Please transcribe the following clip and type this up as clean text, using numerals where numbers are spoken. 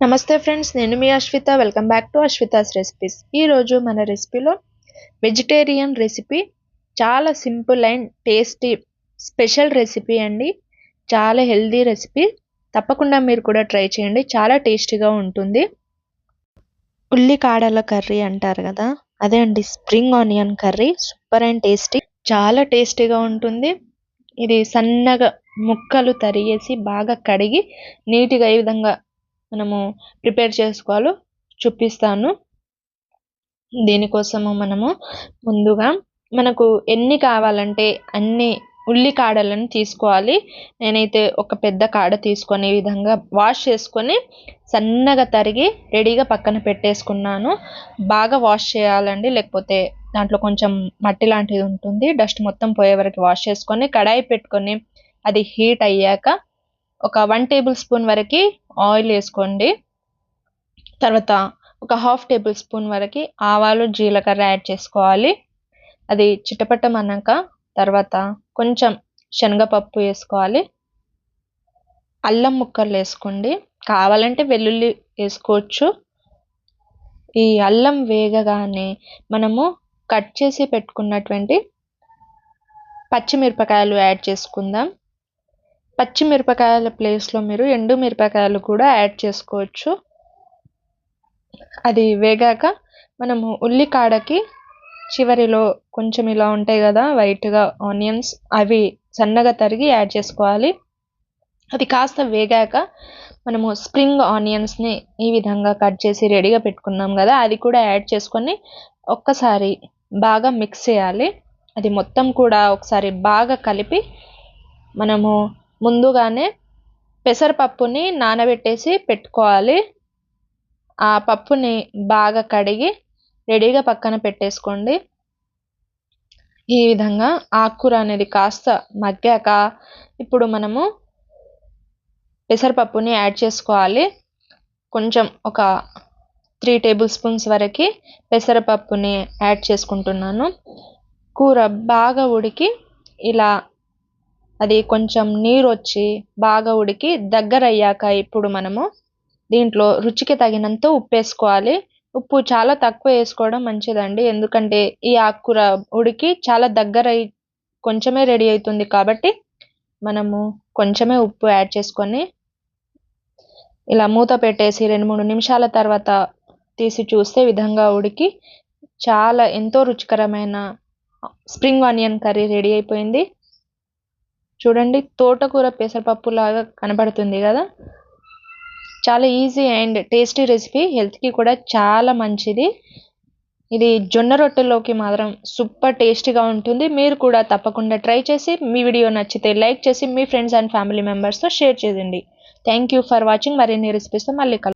నమస్తే ఫ్రెండ్స్, నేను మీ Ashwitha. Welcome back to Ashwitha's recipes. ఈరోజు మన రెసిపీలో వెజిటేరియన్ రెసిపీ, చాలా simple and tasty special recipe అండి. చాలా హెల్దీ రెసిపీ. తప్పకుండా మీరు కూడా ట్రై చేయండి, చాలా టేస్టీగా ఉంటుంది. ఉల్లికాడల కర్రీ అంటారు కదా, అదే అండి spring onion curry. Super and tasty, చాలా టేస్టీగా ఉంటుంది. ఇది సన్నగా ముక్కలు తరిగేసి బాగా కడిగి నీట్గా ఈ విధంగా మనము ప్రిపేర్ చేసుకోవాలో చూపిస్తాను. దీనికోసము మనము ముందుగా మనకు ఎన్ని కావాలంటే అన్ని ఉల్లికాడలను తీసుకోవాలి. నేనైతే ఒక పెద్ద కాడ తీసుకొని ఈ విధంగా వాష్ చేసుకొని సన్నగా తరిగి రెడీగా పక్కన పెట్టేసుకున్నాను. బాగా వాష్ చేయాలండి, లేకపోతే దాంట్లో కొంచెం మట్టి లాంటిది ఉంటుంది. డస్ట్ మొత్తం పోయే వరకు వాష్ చేసుకొని కడాయి పెట్టుకొని అది హీట్ అయ్యాక ఒక 1 టేబుల్ స్పూన్ వరకు ఆయిల్ వేసుకోండి. తర్వాత ఒక 1/2 టేబుల్ స్పూన్ వరకు ఆవాలు జీలకర్ర యాడ్ చేసుకోవాలి. అది చిటపటమన్నాక తర్వాత కొంచెం శనగపప్పు వేసుకోవాలి. అల్లం ముక్కలు వేసుకోండి, కావాలంటే వెల్లుల్లి వేసుకోవచ్చు. ఈ అల్లం వేగగానే మనము కట్ చేసి పెట్టుకున్నటువంటి పచ్చిమిరపకాయలు యాడ్ చేసుకుందాం. పచ్చిమిరపకాయల ప్లేస్లో మీరు ఎండు మిరపకాయలు కూడా యాడ్ చేసుకోవచ్చు. అది వేగాక మనము ఉల్లికాడకి చివరిలో కొంచెం ఇలా ఉంటాయి కదా వైట్గా ఆనియన్స్, అవి సన్నగా తరిగి యాడ్ చేసుకోవాలి. అది కాస్త వేగాక మనము స్ప్రింగ్ ఆనియన్స్ని ఈ విధంగా కట్ చేసి రెడీగా పెట్టుకున్నాం కదా, అది కూడా యాడ్ చేసుకొని ఒక్కసారి బాగా మిక్స్ చేయాలి. అది మొత్తం కూడా ఒకసారి బాగా కలిపి మనము ముందుగానే పెసరపప్పుని నానబెట్టేసి పెట్టుకోవాలి. ఆ పప్పుని బాగా కడిగి రెడీగా పక్కన పెట్టేసుకోండి. ఈ విధంగా ఆకుకూర అనేది కాస్త మగ్గాక ఇప్పుడు మనము పెసరపప్పుని యాడ్ చేసుకోవాలి. కొంచెం ఒక 3 టేబుల్ స్పూన్స్ వరకు పెసరపప్పుని యాడ్ చేసుకుంటున్నాను. కూర బాగా ఉడికి ఇలా అది కొంచెం నీరు వచ్చి బాగా ఉడికి దగ్గర అయ్యాక ఇప్పుడు మనము దీంట్లో రుచికి తగినంత ఉప్పు వేసుకోవాలి. ఉప్పు చాలా తక్కువ వేసుకోవడం మంచిదండి, ఎందుకంటే ఈ ఆకుకూర ఉడికి చాలా దగ్గర కొంచెమే రెడీ అవుతుంది కాబట్టి మనము కొంచెమే ఉప్పు యాడ్ చేసుకొని ఇలా మూత పెట్టేసి 2-3 నిమిషాల తర్వాత తీసి చూస్తే విధంగా ఉడికి చాలా ఎంతో రుచికరమైన స్ప్రింగ్ ఆనియన్ కర్రీ రెడీ అయిపోయింది. చూడండి, తోటకూర పెసరపప్పు లాగా కనబడుతుంది కదా. చాలా ఈజీ అండ్ టేస్టీ రెసిపీ, హెల్త్కి కూడా చాలా మంచిది. ఇది జొన్న రొట్టెలోకి మాత్రం సూపర్ టేస్టీగా ఉంటుంది. మీరు కూడా తప్పకుండా ట్రై చేసి మీ వీడియో నచ్చితే లైక్ చేసి మీ ఫ్రెండ్స్ అండ్ ఫ్యామిలీ మెంబర్స్తో షేర్ చేయండి. Thank you for watching. మరిన్ని రెసిపీస్తో మళ్ళీ